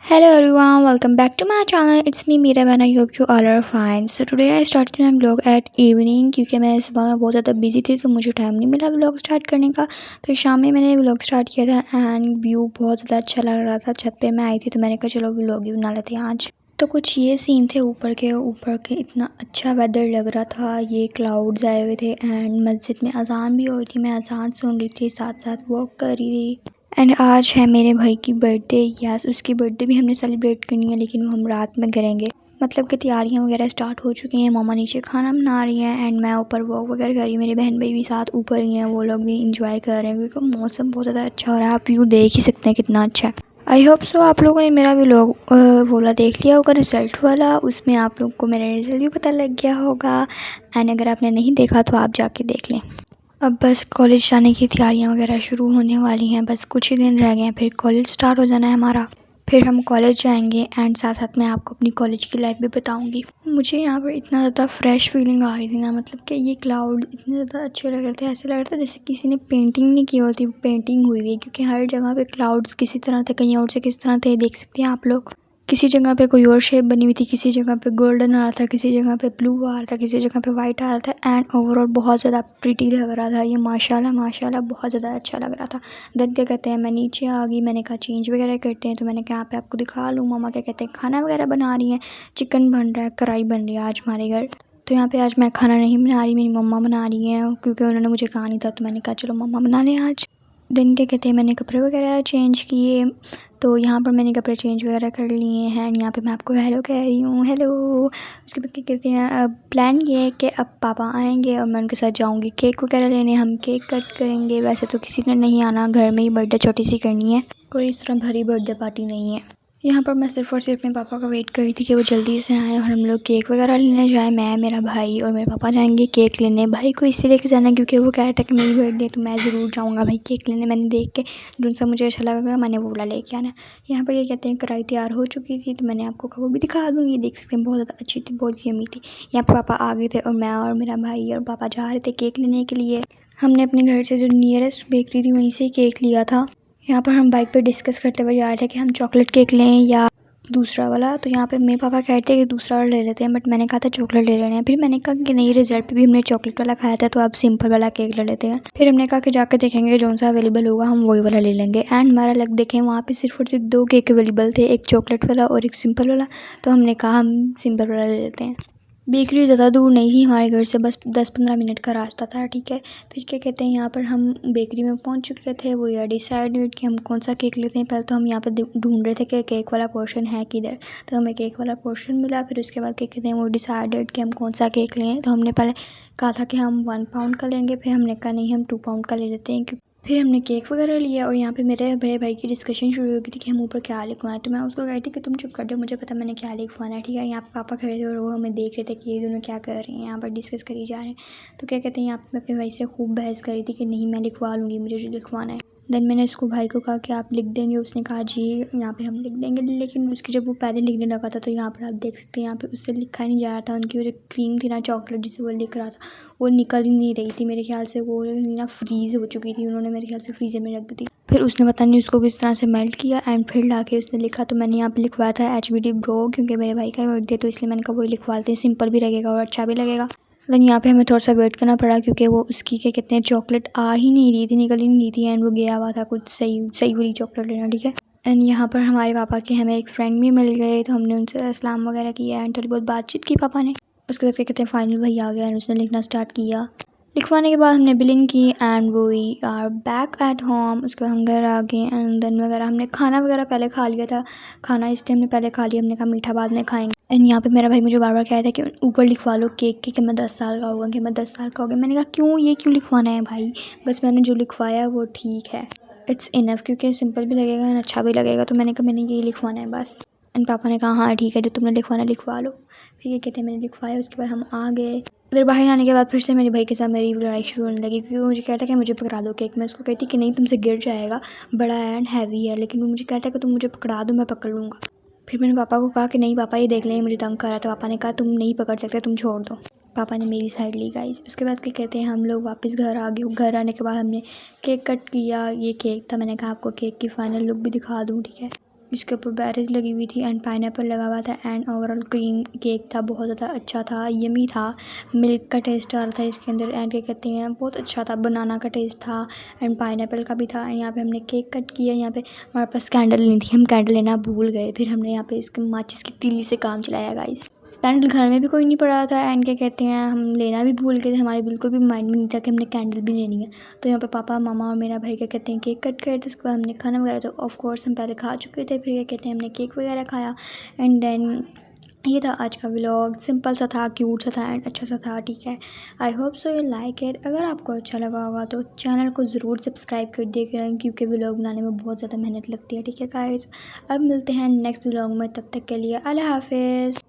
Hello everyone, welcome back to my channel. It's me Meera and I hope you all are fine. So today I started my vlog at evening क्योंकि मैं सुबह में बहुत ज़्यादा busy थी तो मुझे टाइम नहीं मिला व्लॉग स्टार्ट करने का। तो शाम में मैंने व्लॉग स्टार्ट किया था एंड व्यू बहुत ज़्यादा अच्छा लग रहा था। छत पे मैं आई थी तो मैंने कहा चलो व्लॉग ही बना लेते हैं आज। तो कुछ ये सीन थे ऊपर के इतना अच्छा वेदर लग रहा था। ये क्लाउड्स आए हुए थे एंड मस्जिद में अजान भी हो रही थी। मैं अजान सुन रही थी, साथ साथ वॉक कर रही थी। एंड आज है मेरे भाई की बर्थडे। यस, उसकी बर्थडे भी हमने सेलिब्रेट करनी है लेकिन वो हम रात में करेंगे। मतलब कि तैयारियां वगैरह स्टार्ट हो चुकी हैं। मामा नीचे खाना बना रही हैं एंड मैं ऊपर वॉक वगैरह कर रही हूँ। मेरे बहन भाई भी साथ ऊपर ही हैं, वो लोग भी इंजॉय कर रहे हैं क्योंकि मौसम बहुत ज़्यादा अच्छा हो रहा है। आप व्यू देख ही सकते हैं कितना अच्छा है। आई होप सो आप लोगों ने मेरा व्लॉग वाला देख लिया होगा, रिज़ल्ट वाला। उसमें आप लोग को मेरा रिज़ल्ट भी पता लग गया होगा एंड अगर आपने नहीं देखा तो आप जाके देख लें। अब बस कॉलेज जाने की तैयारियां वगैरह शुरू होने वाली हैं। बस कुछ ही दिन रह गए हैं फिर कॉलेज स्टार्ट हो जाना है हमारा। फिर हम कॉलेज जाएंगे एंड साथ साथ मैं आपको अपनी कॉलेज की लाइफ भी बताऊंगी। मुझे यहाँ पर इतना ज़्यादा फ्रेश फीलिंग आ रही थी ना, मतलब कि ये क्लाउड इतने ज़्यादा अच्छे लग रहे थे। ऐसे लग रहा था जैसे किसी ने पेंटिंग नहीं की होती, पेंटिंग हुई हुई है क्योंकि हर जगह पे क्लाउड्स किसी तरह थे, कहीं और से किस तरह थे देख सकते हैं आप लोग। किसी जगह पे कोई और शेप बनी हुई थी, किसी जगह पे गोल्डन आ रहा था, किसी जगह पे ब्लू आ रहा था, किसी जगह पे वाइट आ रहा था एंड ओवरऑल बहुत ज़्यादा प्रीटी लग रहा था। ये माशाल्लाह माशाल्लाह बहुत ज़्यादा अच्छा लग रहा था। देन क्या कहते हैं, मैं नीचे आ गई। मैंने कहा चेंज वगैरह करते हैं तो मैंने कहा यहाँ पे आपको दिखा लूँ। मामा क्या कहते हैं खाना वगैरह बना रही हैं। चिकन बन रहा है, कढ़ाई बन रही है आज हमारे घर। तो यहाँ पे आज मैं खाना नहीं बना रही, मेरी मम्मा बना रही हैं क्योंकि उन्होंने मुझे कहा नहीं था तो मैंने कहा चलो मम्मा बना लें आज। दिन क्या कहते हैं, मैंने कपड़े वगैरह चेंज किए। तो यहाँ पर मैंने कपड़े चेंज वगैरह कर लिए हैं एंड यहाँ पे मैं आपको हेलो कह रही हूँ, हेलो। उसके बाद क्या कहते हैं, अब प्लान ये है कि अब पापा आएंगे और मैं उनके साथ जाऊँगी केक वगैरह लेने। हम केक कट करेंगे। वैसे तो किसी ने नहीं आना, घर में ही बर्थडे छोटी सी करनी है, कोई इस तरह भरी बर्थडे पार्टी नहीं है। यहाँ पर मैं सिर्फ़ और सिर्फ अपने पापा का वेट कर रही थी कि वो जल्दी से आएँ और हम लोग केक वगैरह लेने जाएँ। मैं, मेरा भाई और मेरे पापा जाएंगे केक लेने। भाई को इसलिए लेके जाना है क्योंकि वो कह रहा था कि मेरी बर्थडे तो मैं ज़रूर जाऊँगा भाई केक लेने। मैंने देख के जो सा मुझे अच्छा लगा मैंने वो वाला लेके आना है। यहाँ पर ये कहते हैं कढ़ाई तैयार हो चुकी थी तो मैंने आपको कहा वो भी दिखा दूँ। ये देख सकते हैं बहुत ज़्यादा अच्छी थी, बहुत यम्मी थी। यहाँ पर पापा आ गए थे और मैं और मेरा भाई और पापा जा रहे थे केक लेने के लिए। हमने अपने घर से जो नियरेस्ट बेकरी थी वहीं से केक लिया था। यहाँ पर हम बाइक पे डिस्कस करते हुए जा रहे थे कि हम चॉकलेट केक लें या दूसरा वाला। तो यहाँ पे मेरे पापा कहते हैं कि दूसरा वाला ले लेते हैं बट मैंने कहा था चॉकलेट ले लेने हैं। फिर मैंने कहा कि नहीं, रिजल्ट पे भी हमने चॉकलेट वाला खाया था तो अब सिंपल वाला केक ले लेते हैं। फिर हमने कहा कि जाके देखेंगे कि जौन सा अवेलेबल होगा हम वही वाला ले लेंगे। एंड हमारा लक देखें, वहाँ पे सिर्फ और सिर्फ दो केक अवेलेबल थे, एक चॉकलेट वाला और एक सिंपल वाला। तो हमने कहा हम सिंपल वाला ले लेते हैं। बेकरी ज़्यादा दूर नहीं थी हमारे घर से, बस 10-15 मिनट का रास्ता था, ठीक है। फिर क्या कहते हैं, यहाँ पर हम बेकरी में पहुँच चुके थे। वो ये डिसाइडेड कि हम कौन सा केक लेते हैं। पहले तो हम यहाँ पर ढूंढ रहे थे कि केक वाला पोर्शन है किधर। तो हमें केक वाला पोर्शन मिला। फिर उसके बाद क्या कहते हैं, वो डिसाइडेड कि हम कौन सा केक लें। तो हमने पहले कहा था कि हम 1 पाउंड का लेंगे, फिर हमने कहा नहीं हम 2 पाउंड का ले लेते हैं। फिर हमने केक वगैरह लिया और यहाँ पे मेरे बड़े भाई की डिस्कशन शुरू हो गई थी कि हम ऊपर क्या लिखवाएं। तो मैं उसको कही थी कि तुम चुप कर दो, मुझे पता मैंने क्या लिखवाना है, ठीक है। यहाँ पे पापा खड़े थे और वो हमें देख रहे थे कि ये दोनों क्या कर रहे हैं, यहाँ पर डिस्कस करी जा रहे हैं। तो क्या कहते हैं, यहाँ पे मैं अपने भाई से खूब बहस करी थी कि नहीं मैं लिखवा लूँगी, मुझे जो लिखवाना है। देन मैंने उसको भाई को कहा कि आप लिख देंगे। उसने कहा जी यहाँ पे हम लिख देंगे। लेकिन उसकी जब वो पहले लिखने लगा था तो यहाँ पर आप देख सकते हैं यहाँ पे उससे लिखा ही नहीं जा रहा था। उनकी वो जो क्रीम थी ना, चॉकलेट जिसे वो लिख रहा था, वो निकल ही नहीं रही थी। मेरे ख्याल से वो ना फ्रीज़ हो चुकी थी, उन्होंने मेरे ख्याल से फ्रीज़र में रख दी थी। फिर उसने पता नहीं उसको किस तरह से मेल्ट किया एंड फिर लाके उसने लिखा। तो मैंने यहाँ पे लिखवाया था HBD ब्रो, क्योंकि मेरे भाई का बर्थडे तो इसलिए मैंने कहा वही लिखवा लेते हैं, सिंपल भी लगेगा और अच्छा भी लगेगा। लेकिन यहाँ पे हमें थोड़ा सा वेट करना पड़ा क्योंकि वो उसकी क्या कहते हैं चॉकलेट आ ही नहीं रही थी, निकल ही नहीं रही थी एंड वो गया हुआ था कुछ सही सही वाली चॉकलेट लेना, ठीक है। एंड यहाँ पर हमारे पापा के हमें एक फ्रेंड भी मिल गए तो हमने उनसे सलाम वगैरह किया एंड थोड़ी बहुत बातचीत की पापा ने। उसके बाद क्या कहते हैं फाइनल वही आ गया एंड उसने लिखना स्टार्ट किया। लिखवाने के बाद हमने बिलिंग की and we are back at home. उसके बाद हम घर आ गए एंड देन वगैरह हमने खाना वगैरह पहले खा लिया था। खाना इस टाइम ने पहले खा लिया, हमने कहा मीठा बाद में खाएंगे। एंड यहाँ पे मेरा भाई मुझे बार बार कह रहा था कि ऊपर लिखवा लो केक की कि मैं 10 साल का होगा, कि मैं 10 साल का हो गया। मैंने कहा क्यों, ये क्यों लिखवाना है भाई, बस मैंने जो लिखवाया वो ठीक है, इट्स इनफ, क्योंकि सिंपल भी लगेगा और अच्छा भी लगेगा। तो मैंने कहा मैंने यही लिखवाना है बस। एंड पापा ने कहा हाँ ठीक है, जो तुमने लिखवाना लिखवा लो। फिर ये कहते हैं मैंने लिखवाया। उसके बाद हम आ गए। उधर बाहर आने के बाद फिर से मेरे भाई के साथ मेरी लड़ाई शुरू होने लगी क्योंकि वो मुझे कहता है कि मुझे पकड़ा दो केक। मैं उसको कहती कि नहीं तुमसे गिर जाएगा, बड़ा है एंड हैवी है। लेकिन वो मुझे कहता है कि तुम मुझे पकड़ा दो, मैं पकड़ लूँगा। फिर मैंने पापा को कहा कि नहीं पापा ये देख लें, मुझे तंग कर रहा था। पापा ने कहा तुम नहीं पकड़ सकते, तुम छोड़ दो। पापा ने मेरी साइड ली गाइस। उसके बाद क्या कहते हैं, हम लोग वापस घर आ गए। घर आने के बाद हमने केक कट किया। ये केक था, मैंने कहा आपको केक की फाइनल लुक भी दिखा दूँ, ठीक है। इसके ऊपर बेरीज लगी हुई थी एंड पाइनएप्पल लगा हुआ था एंड ओवरऑल क्रीम केक था, बहुत ज़्यादा अच्छा था, यमी था। मिल्क का टेस्ट आ रहा था इसके अंदर एंड क्या कहते हैं बहुत अच्छा था। बनाना का टेस्ट था एंड पाइनएप्पल का भी था। एंड यहाँ पे हमने केक कट किया। यहाँ पे हमारे पास कैंडल नहीं थी, हम कैंडल लेना भूल गए। फिर हमने यहाँ पे इसके माचिस की तीली से काम चलाया गाइस। कैंडल घर में भी कोई नहीं पड़ा था एंड क्या कहते हैं हम लेना भी भूल गए थे, हमारे बिल्कुल भी माइंड में नहीं था कि हमने कैंडल भी लेनी है। तो यहाँ पे पापा मामा और मेरा भाई क्या कहते हैं केक कट करे थे। उसके बाद हमने खाना वगैरह तो ऑफ कोर्स हम पहले खा चुके थे, फिर क्या कहते हैं हमने केक वगैरह खाया एंड देन ये था आज का व्लॉग। सिंपल सा था, क्यूट सा था एंड अच्छा सा था, ठीक है। I hope so you like it. अगर आपको अच्छा लगा होगा तो चैनल को ज़रूर सब्सक्राइब कर दिया करें क्योंकि व्लॉग बनाने में बहुत ज़्यादा मेहनत लगती है, ठीक है गाइस। अब मिलते हैं नेक्स्ट व्लॉग में, तब तक के लिए अल्लाह हाफिज़।